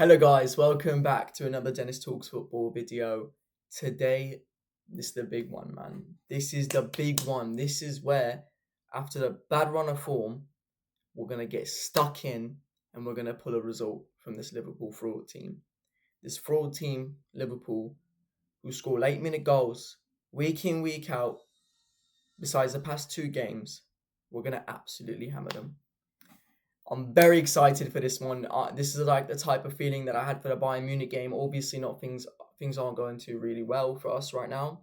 Hello guys, welcome back to another Deniz.Talks.Football video. Today, this is the big one, man. This is the big one. This is where, after the bad run of form, we're going to get stuck in and we're going to pull a result from this Liverpool fraud team. This fraud team, Liverpool, who score late-minute goals, week in, week out, besides the past two games, we're going to absolutely hammer them. I'm very excited for this one. This is like the type of feeling that I had for the Bayern Munich game. Obviously, not things aren't going too really well for us right now.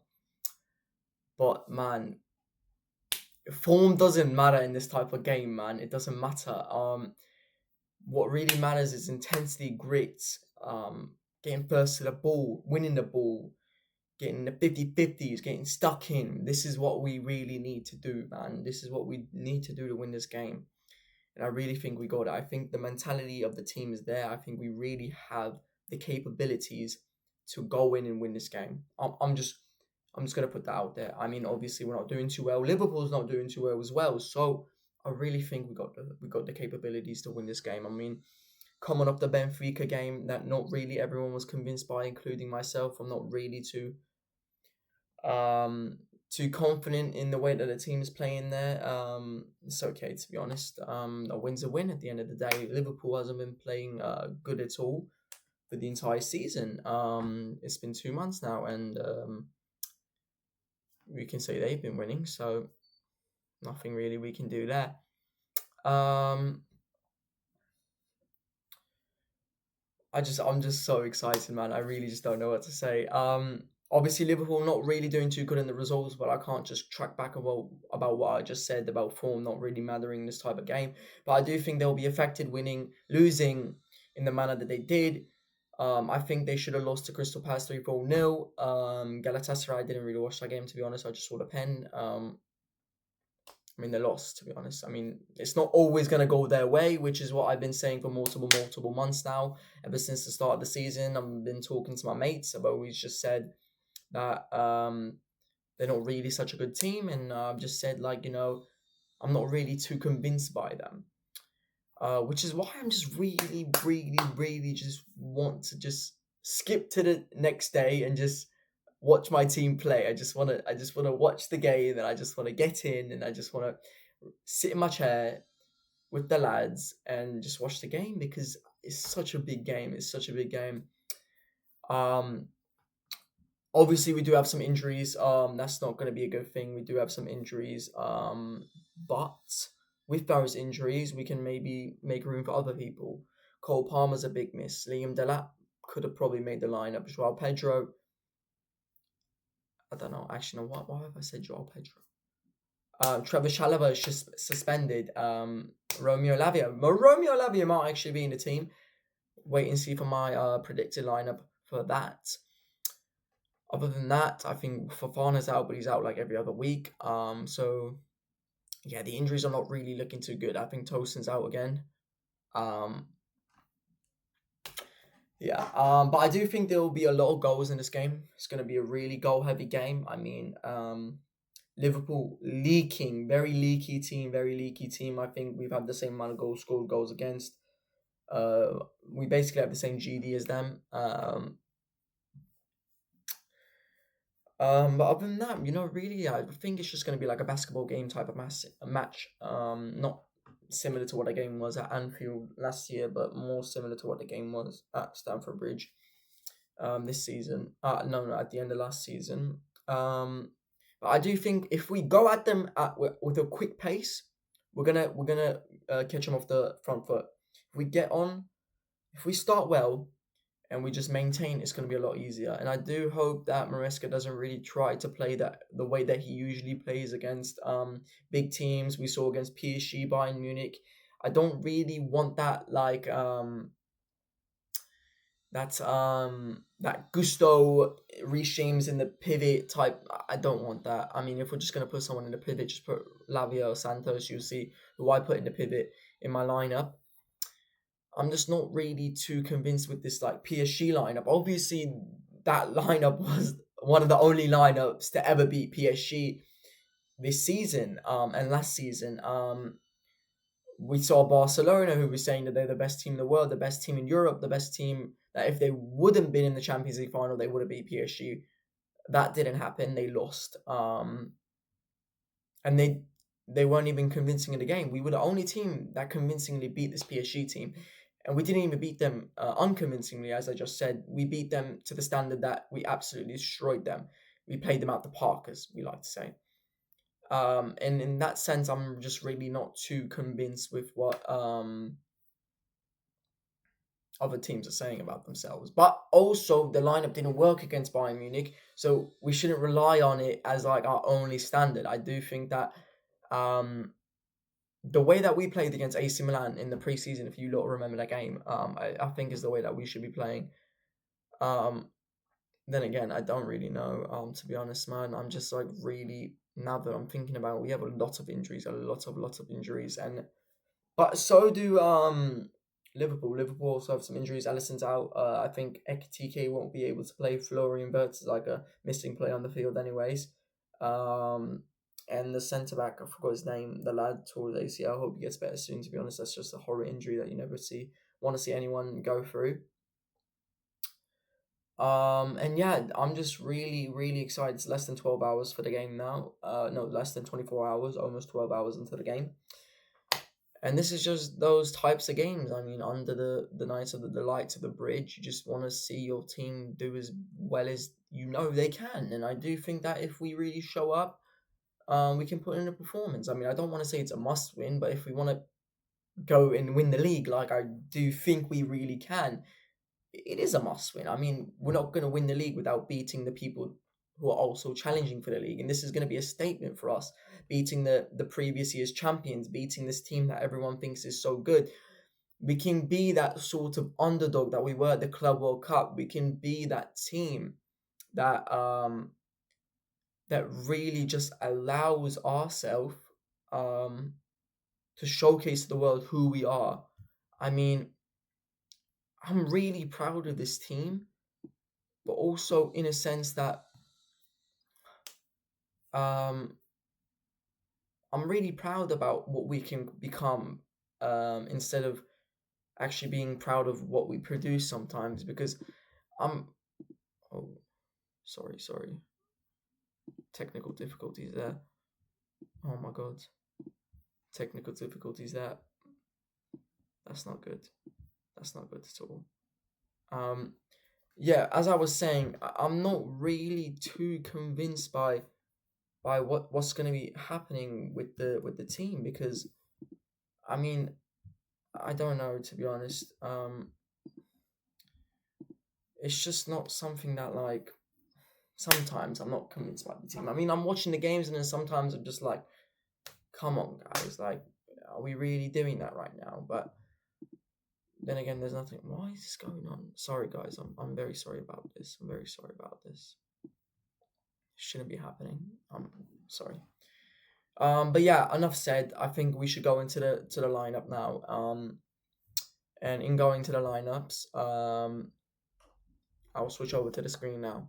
But man, form doesn't matter in this type of game, man. It doesn't matter. What really matters is intensity, grit, getting first to the ball, winning the ball, getting the 50-50s, getting stuck in. This is what we really need to do, man. This is what we need to do to win this game. And I really think we got it. I think the mentality of the team is there. I think we really have the capabilities to go in and win this game. I'm just gonna put that out there. I mean, obviously we're not doing too well. Liverpool's not doing too well as well. So I really think we got the capabilities to win this game. I mean, coming off the Benfica game that not really everyone was convinced by, including myself. I'm not really too confident in the way that the team is playing there. It's okay, to be honest. A win's a win at the end of the day. Liverpool hasn't been playing good at all for the entire season. It's been 2 months now, and we can say they've been winning, so nothing really we can do there. I'm just so excited, man. I really just don't know what to say. Obviously, Liverpool not really doing too good in the results, but I can't just track back about what I just said about form not really mattering in this type of game. But I do think they'll be affected losing in the manner that they did. I think they should have lost to Crystal Palace 3-4-0. Galatasaray, I didn't really watch that game, to be honest. I just saw the pen. I mean, they lost, to be honest. I mean, it's not always going to go their way, which is what I've been saying for multiple months now. Ever since the start of the season, I've been talking to my mates. I've always just said that they're not really such a good team. And I've just said, I'm not really too convinced by them. Which is why I'm just really just want to just skip to the next day and just watch my team play. I just want to watch the game, and I just want to get in, and I just want to sit in my chair with the lads and just watch the game, because it's such a big game. It's such a big game. Obviously we do have some injuries. That's not going to be a good thing. We do have some injuries. But with those injuries, we can maybe make room for other people. Cole Palmer's a big miss. Liam Delap could have probably made the lineup. Joao Pedro, I don't know. Actually, no. Why have I said Joao Pedro? Trevor Chalobah is just suspended. Romeo Lavia might actually be in the team. Wait and see for my predicted lineup for that. Other than that, I think Fofana's out, but he's out like every other week. So yeah, the injuries are not really looking too good. I think Tosin's out again. But I do think there will be a lot of goals in this game. It's going to be a really goal-heavy game. I mean, Liverpool very leaky team. I think we've had the same amount of goals scored, goals against. We basically have the same GD as them. But other than that, really, I think it's just going to be like a basketball game type of match. Not similar to what the game was at Anfield last year, but more similar to what the game was at Stamford Bridge this season. No, at the end of last season. But I do think if we go at them with a quick pace, we're gonna catch them off the front foot. If we start well, and we just maintain, it's going to be a lot easier. And I do hope that Maresca doesn't really try to play the way that he usually plays against big teams. We saw against PSG, Bayern Munich. I don't really want that that Gusto regimes in the pivot type. I don't want that. I mean, if we're just going to put someone in the pivot, just put Lavia or Santos. You'll see who I put in the pivot in my lineup. I'm just not really too convinced with this PSG lineup. Obviously, that lineup was one of the only lineups to ever beat PSG this season and last season. We saw Barcelona, who was saying that they're the best team in the world, the best team in Europe, the best team, that if they wouldn't been in the Champions League final, they would have beat PSG. That didn't happen. They lost. And they weren't even convincing in the game. We were the only team that convincingly beat this PSG team. And we didn't even beat them unconvincingly, as I just said. We beat them to the standard that we absolutely destroyed them. We played them out the park, as we like to say. And in that sense, I'm just really not too convinced with what other teams are saying about themselves. But also, the lineup didn't work against Bayern Munich, so we shouldn't rely on it as like our only standard. I do think that the way that we played against AC Milan in the preseason, if you lot remember that game, I think is the way that we should be playing. Then again, I don't really know. To be honest, man, I'm just like really, now that I'm thinking about it, we have a lot of injuries, a lot of injuries, but so do Liverpool. Liverpool also have some injuries. Alisson's out. I think Ekitike won't be able to play. Florian Wirtz is like a missing player on the field, anyways. And the centre back, I forgot his name. The lad tore his ACL. I hope he gets better soon. To be honest, that's just a horror injury that you never want to see anyone go through. And yeah, I'm just really, really excited. It's less than 12 hours for the game now. No, less than 24 hours, almost 12 hours into the game. And this is just those types of games. I mean, under the nights of the lights of the bridge, you just want to see your team do as well as you know they can. And I do think that if we really show up, we can put in a performance. I mean, I don't want to say it's a must win, but if we want to go and win the league, like I do think we really can, it is a must win. I mean, we're not going to win the league without beating the people who are also challenging for the league. And this is going to be a statement for us, beating the previous year's champions, beating this team that everyone thinks is so good. We can be that sort of underdog that we were at the Club World Cup. We can be that team that that really just allows ourselves to showcase to the world who we are. I mean, I'm really proud of this team, but also in a sense that I'm really proud about what we can become, instead of actually being proud of what we produce sometimes, because I'm sorry, technical difficulties there. Oh my god, technical difficulties there. That's not good at all. Yeah, as I was saying, I'm not really too convinced by what's going to be happening with the team, because I mean, I don't know, to be honest. It's just not something that, like, sometimes I'm not convinced by the team. I mean, I'm watching the games and then sometimes I'm just like, come on, guys, like, are we really doing that right now? But then again, there's nothing. Why is this going on? Sorry, guys. I'm very sorry about this. I'm very sorry about this. It shouldn't be happening. I'm sorry. But yeah, enough said. I think we should go into the lineup now. And in going to the lineups, I'll switch over to the screen now.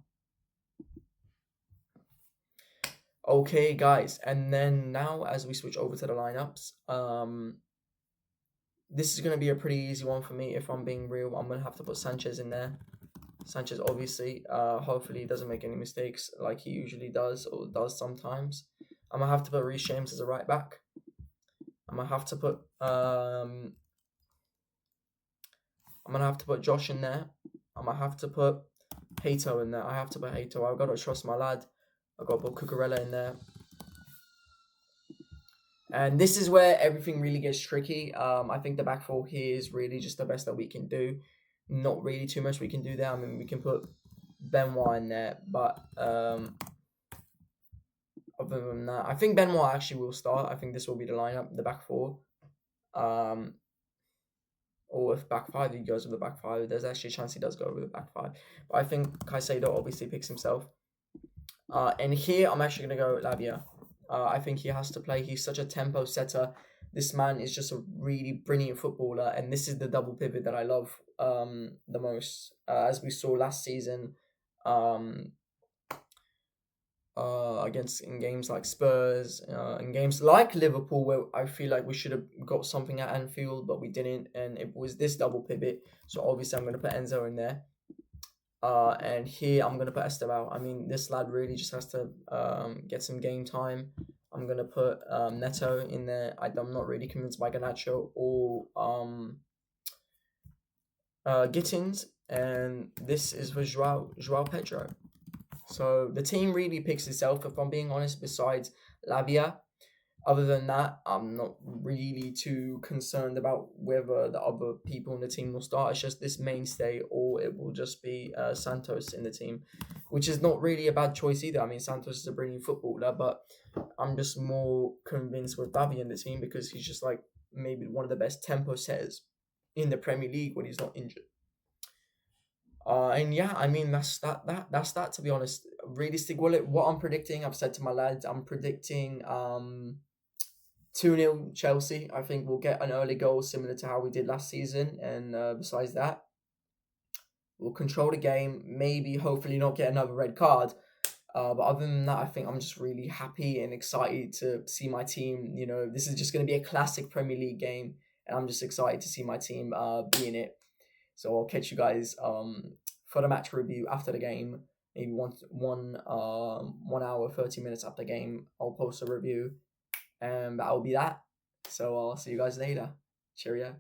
Okay, guys, and then now as we switch over to the lineups, this is going to be a pretty easy one for me. If I'm being real, I'm going to have to put Sanchez in there. Sanchez, obviously, hopefully he doesn't make any mistakes like he usually does or does sometimes. I'm going to have to put Reece James as a right back. I'm going to have to put Josh in there. I'm going to have to put Hato in there. I have to put Hato. I've got to trust my lad. I've got to put Cucurella in there. And this is where everything really gets tricky. I think the back four here is really just the best that we can do. Not really too much we can do there. I mean, we can put Benoit in there, but other than that, I think Benoit actually will start. I think this will be the lineup, the back four. Or if back five, he goes with the back five. There's actually a chance he does go with the back five. But I think Caicedo obviously picks himself. And here, I'm actually going to go Lavia. I think he has to play. He's such a tempo setter. This man is just a really brilliant footballer. And this is the double pivot that I love the most. As we saw last season, against in games like Spurs, in games like Liverpool, where I feel like we should have got something at Anfield, but we didn't, and it was this double pivot. So obviously, I'm gonna put Enzo in there. And here I'm gonna put Esteban. I mean, this lad really just has to get some game time. I'm gonna put Neto in there. I'm not really convinced by Garnacho or Gittins, and this is for Joao Pedro. So the team really picks itself, if I'm being honest, besides Lavia. Other than that, I'm not really too concerned about whether the other people in the team will start. It's just this mainstay, or it will just be Santos in the team, which is not really a bad choice either. I mean, Santos is a brilliant footballer, but I'm just more convinced with Lavia in the team because he's just like maybe one of the best tempo setters in the Premier League when he's not injured. And yeah, I mean that's that to be honest. Realistic, what I'm predicting, I've said to my lads, I'm predicting 2-0 Chelsea. I think we'll get an early goal similar to how we did last season, and besides that, we'll control the game. Maybe hopefully not get another red card. But other than that, I think I'm just really happy and excited to see my team. You know, this is just going to be a classic Premier League game, and I'm just excited to see my team be in it. So I'll catch you guys for the match review after the game. Maybe 1 hour 30 minutes after the game, I'll post a review, and that'll be that. So I'll see you guys later. Cheerio.